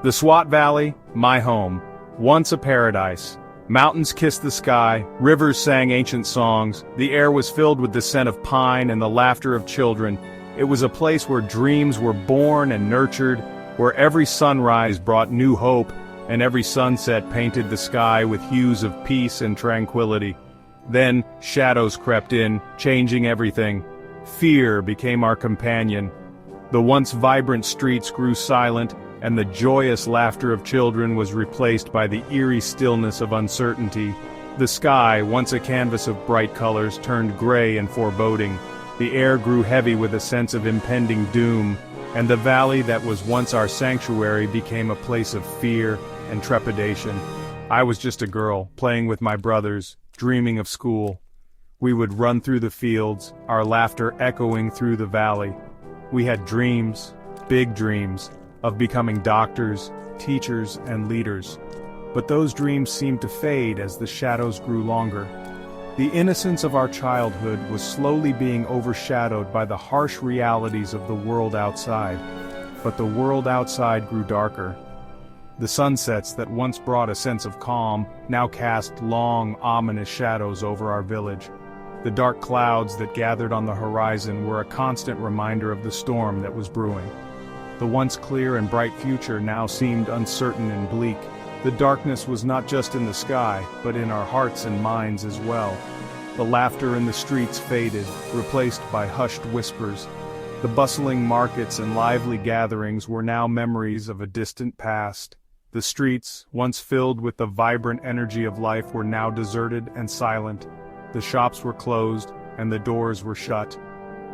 The Swat Valley, my home, once a paradise. Mountains kissed the sky, rivers sang ancient songs, the air was filled with the scent of pine and the laughter of children. It was a place where dreams were born and nurtured, where every sunrise brought new hope, and every sunset painted the sky with hues of peace and tranquility. Then, shadows crept in, changing everything. Fear became our companion. The once vibrant streets grew silent, and the joyous laughter of children was replaced by the eerie stillness of uncertainty. The sky, once a canvas of bright colors, turned gray and foreboding. The air grew heavy with a sense of impending doom, and the valley that was once our sanctuary became a place of fear and trepidation. I was just a girl, playing with my brothers, dreaming of school. We would run through the fields, our laughter echoing through the valley. We had dreams, big dreams, of becoming doctors, teachers, and leaders. But those dreams seemed to fade as the shadows grew longer. The innocence of our childhood was slowly being overshadowed by the harsh realities of the world outside. But the world outside grew darker. The sunsets that once brought a sense of calm now cast long, ominous shadows over our village. The dark clouds that gathered on the horizon were a constant reminder of the storm that was brewing. The once clear and bright future now seemed uncertain and bleak. The darkness was not just in the sky, but in our hearts and minds as well. The laughter in the streets faded, replaced by hushed whispers. The bustling markets and lively gatherings were now memories of a distant past. The streets, once filled with the vibrant energy of life, were now deserted and silent. The shops were closed, and the doors were shut.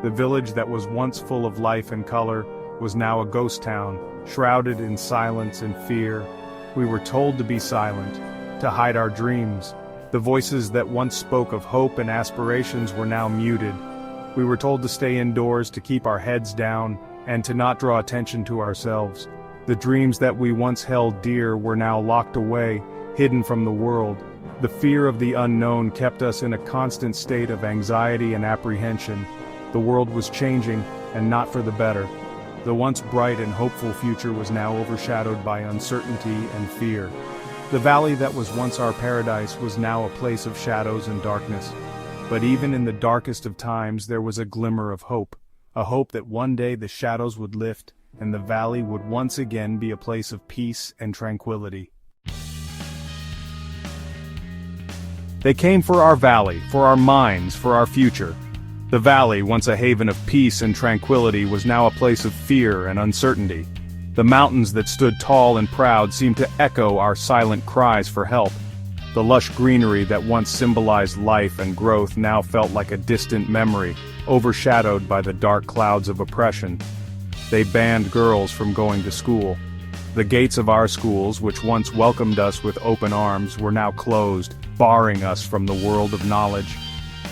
The village that was once full of life and color was now a ghost town, shrouded in silence and fear. We were told to be silent, to hide our dreams. The voices that once spoke of hope and aspirations were now muted. We were told to stay indoors, to keep our heads down, and to not draw attention to ourselves. The dreams that we once held dear were now locked away, hidden from the world. The fear of the unknown kept us in a constant state of anxiety and apprehension. The world was changing, and not for the better. The once bright and hopeful future was now overshadowed by uncertainty and fear. The valley that was once our paradise was now a place of shadows and darkness. But even in the darkest of times there was a glimmer of hope, a hope that one day the shadows would lift, and the valley would once again be a place of peace and tranquility. They came for our valley, for our minds, for our future. The valley, once a haven of peace and tranquility, was now a place of fear and uncertainty. The mountains that stood tall and proud seemed to echo our silent cries for help. The lush greenery that once symbolized life and growth now felt like a distant memory, overshadowed by the dark clouds of oppression. They banned girls from going to school. The gates of our schools, which once welcomed us with open arms, were now closed, barring us from the world of knowledge.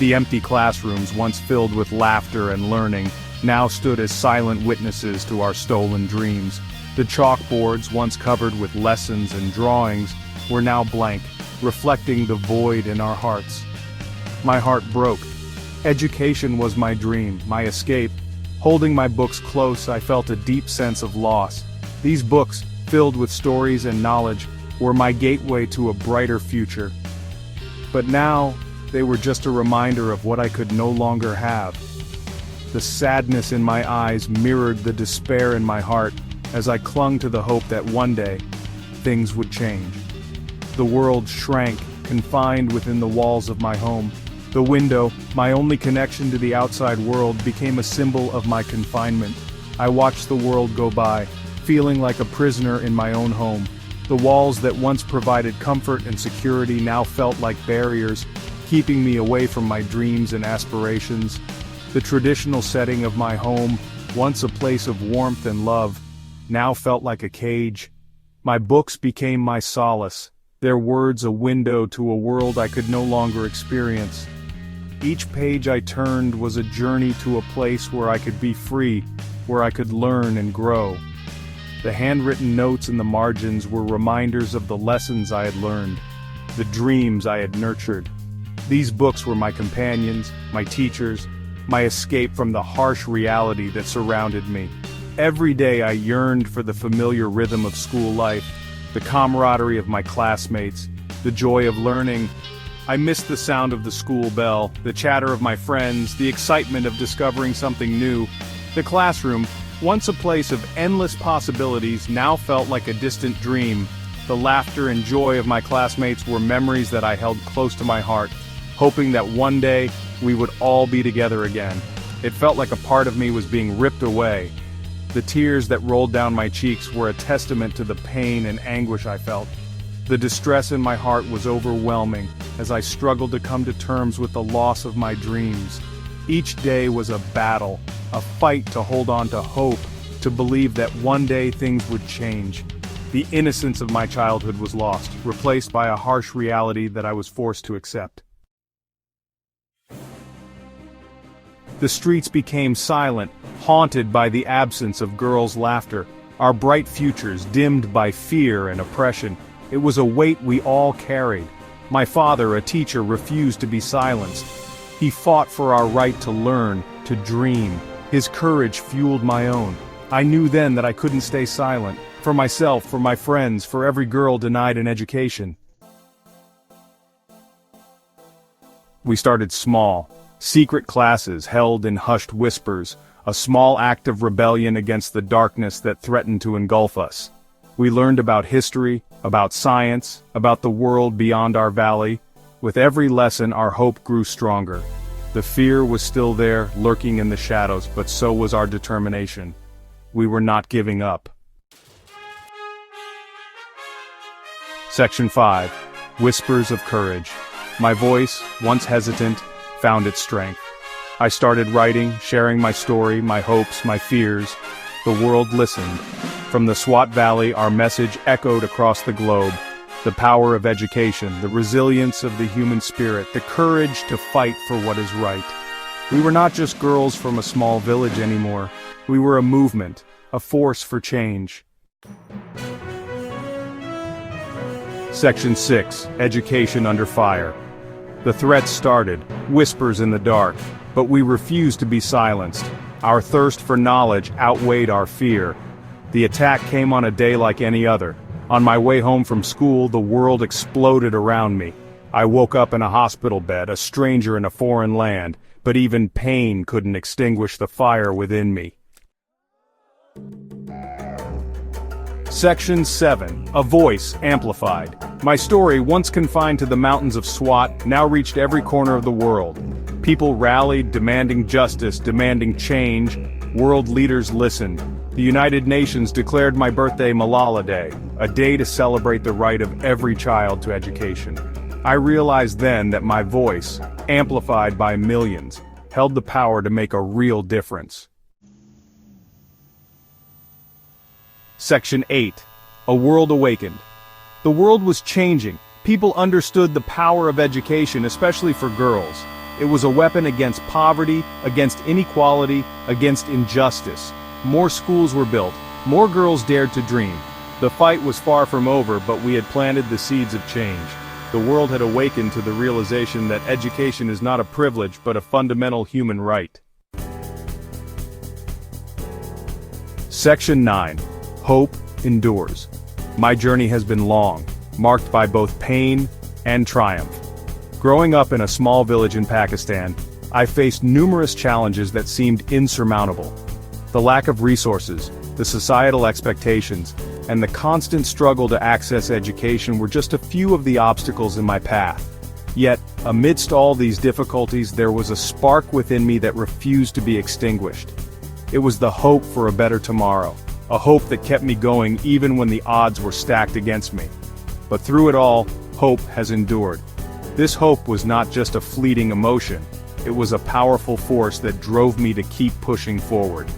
The empty classrooms, once filled with laughter and learning, now stood as silent witnesses to our stolen dreams. The chalkboards, once covered with lessons and drawings, were now blank, reflecting the void in our hearts. My heart broke. Education was my dream, my escape. Holding my books close, I felt a deep sense of loss. These books, filled with stories and knowledge, were my gateway to a brighter future. But now, they were just a reminder of what I could no longer have. The sadness in my eyes mirrored the despair in my heart as I clung to the hope that one day, things would change. The world shrank, confined within the walls of my home. The window, my only connection to the outside world, became a symbol of my confinement. I watched the world go by, feeling like a prisoner in my own home. The walls that once provided comfort and security now felt like barriers, keeping me away from my dreams and aspirations. The traditional setting of my home, once a place of warmth and love, now felt like a cage. My books became my solace, their words a window to a world I could no longer experience. Each page I turned was a journey to a place where I could be free, where I could learn and grow. The handwritten notes in the margins were reminders of the lessons I had learned, the dreams I had nurtured. These books were my companions, my teachers, my escape from the harsh reality that surrounded me. Every day I yearned for the familiar rhythm of school life, the camaraderie of my classmates, the joy of learning. I missed the sound of the school bell, the chatter of my friends, the excitement of discovering something new. The classroom, once a place of endless possibilities, now felt like a distant dream. The laughter and joy of my classmates were memories that I held close to my heart, hoping that one day we would all be together again. It felt like a part of me was being ripped away. The tears that rolled down my cheeks were a testament to the pain and anguish I felt. The distress in my heart was overwhelming as I struggled to come to terms with the loss of my dreams. Each day was a battle, a fight to hold on to hope, to believe that one day things would change. The innocence of my childhood was lost, replaced by a harsh reality that I was forced to accept. The streets became silent, haunted by the absence of girls' laughter, our bright futures dimmed by fear and oppression. It was a weight we all carried. My father, a teacher, refused to be silenced. He fought for our right to learn, to dream. His courage fueled my own. I knew then that I couldn't stay silent. For myself, for my friends, for every girl denied an education. We started small. Secret classes held in hushed whispers, a small act of rebellion against the darkness that threatened to engulf us. We learned about history, about science, about the world beyond our valley. With every lesson, our hope grew stronger. The fear was still there, lurking in the shadows, but so was our determination. We were not giving up. Section 5. Whispers of Courage. My voice, once hesitant, found its strength. I started writing, sharing my story, my hopes, my fears. The world listened. From the Swat Valley, our message echoed across the globe. The power of education, the resilience of the human spirit, the courage to fight for what is right. We were not just girls from a small village anymore. We were a movement, a force for change. Section 6. Education Under Fire. The threats started, whispers in the dark, but we refused to be silenced. Our thirst for knowledge outweighed our fear. The attack came on a day like any other. On my way home from school, the world exploded around me. I woke up in a hospital bed, a stranger in a foreign land, but even pain couldn't extinguish the fire within me. Section 7. A voice amplified. My story, once confined to the mountains of Swat, now reached every corner of the world. People rallied, demanding justice, demanding change. World leaders listened. The United Nations declared my birthday Malala Day, a day to celebrate the right of every child to education. I realized then that my voice, amplified by millions, held the power to make a real difference. Section 8. A World Awakened. The world was changing. People understood the power of education, especially for girls. It was a weapon against poverty, against inequality, against injustice. More schools were built. More girls dared to dream. The fight was far from over, but we had planted the seeds of change. The world had awakened to the realization that education is not a privilege, but a fundamental human right. Section 9. Hope endures. My journey has been long, marked by both pain and triumph. Growing up in a small village in Pakistan, I faced numerous challenges that seemed insurmountable. The lack of resources, the societal expectations, and the constant struggle to access education were just a few of the obstacles in my path. Yet, amidst all these difficulties, there was a spark within me that refused to be extinguished. It was the hope for a better tomorrow, a hope that kept me going even when the odds were stacked against me. But through it all, hope has endured. This hope was not just a fleeting emotion, it was a powerful force that drove me to keep pushing forward.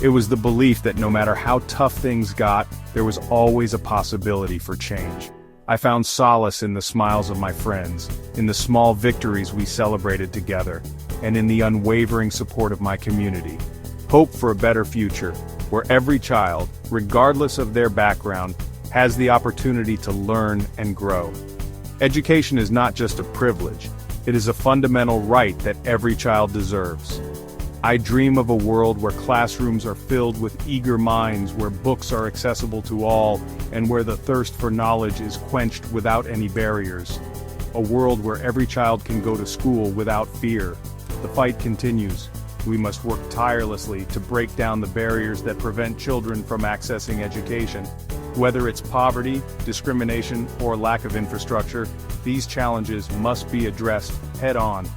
It was the belief that no matter how tough things got, there was always a possibility for change. I found solace in the smiles of my friends, in the small victories we celebrated together, and in the unwavering support of my community. Hope for a better future, where every child, regardless of their background, has the opportunity to learn and grow. Education is not just a privilege, it is a fundamental right that every child deserves. I dream of a world where classrooms are filled with eager minds, where books are accessible to all, and where the thirst for knowledge is quenched without any barriers. A world where every child can go to school without fear. The fight continues. We must work tirelessly to break down the barriers that prevent children from accessing education. Whether it's poverty, discrimination, or lack of infrastructure, these challenges must be addressed head-on.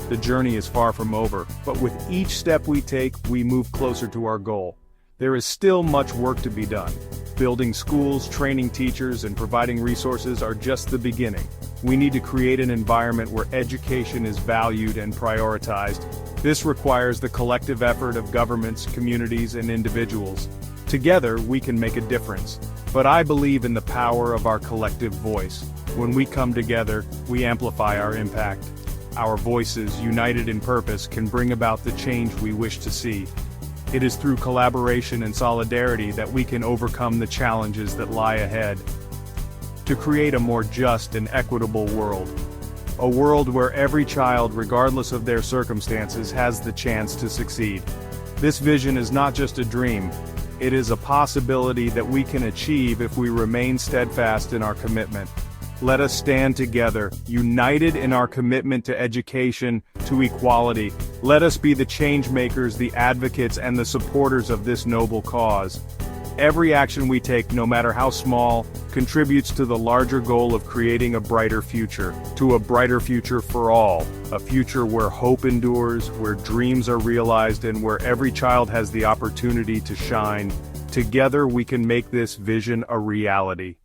The journey is far from over, but with each step we take, we move closer to our goal. There is still much work to be done. Building schools, training teachers, and providing resources are just the beginning. We need to create an environment where education is valued and prioritized. This requires the collective effort of governments, communities, and individuals. Together, we can make a difference. But I believe in the power of our collective voice. When we come together, we amplify our impact. Our voices, united in purpose, can bring about the change we wish to see. It is through collaboration and solidarity that we can overcome the challenges that lie ahead. To create a more just and equitable world. A world where every child, regardless of their circumstances, has the chance to succeed. This vision is not just a dream. It is a possibility that we can achieve if we remain steadfast in our commitment. Let us stand together, united in our commitment to education, to equality. Let us be the change makers, the advocates, and the supporters of this noble cause. Every action we take, no matter how small, contributes to the larger goal of creating a brighter future, to a brighter future for all, a future where hope endures, where dreams are realized, and where every child has the opportunity to shine. Together we can make this vision a reality.